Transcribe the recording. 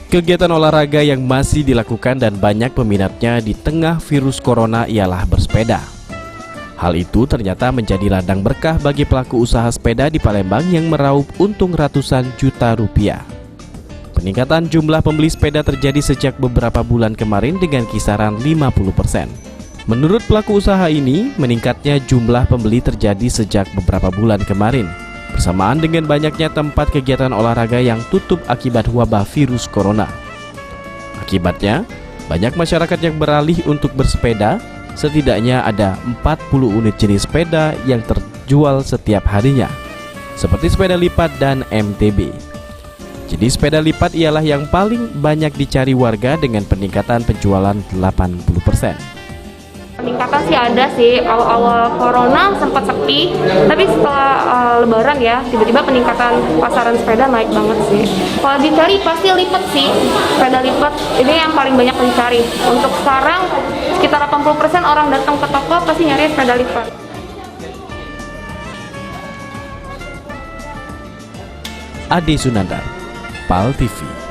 Kegiatan olahraga yang masih dilakukan dan banyak peminatnya di tengah virus corona ialah bersepeda. Hal itu ternyata menjadi ladang berkah bagi pelaku usaha sepeda di Palembang yang meraup untung ratusan juta rupiah. Peningkatan jumlah pembeli sepeda terjadi sejak beberapa bulan kemarin dengan kisaran 50%. Menurut pelaku usaha ini, meningkatnya jumlah pembeli terjadi sejak beberapa bulan kemarin, bersamaan dengan banyaknya tempat kegiatan olahraga yang tutup akibat wabah virus corona. Akibatnya, banyak masyarakat yang beralih untuk bersepeda. Setidaknya ada 40 unit jenis sepeda yang terjual setiap harinya, seperti sepeda lipat dan MTB. Jadi sepeda lipat ialah yang paling banyak dicari warga dengan peningkatan penjualan 80%. Peningkatan sih ada sih, awal-awal corona sempat sepi, tapi setelah lebaran ya, tiba-tiba peningkatan pasaran sepeda naik banget sih. Kalau dicari pasti lipat sih, sepeda lipat ini yang paling banyak dicari. Untuk sekarang sekitar 80% orang datang ke toko pasti nyari sepeda lipat. Ade Sunandar, PAL TV.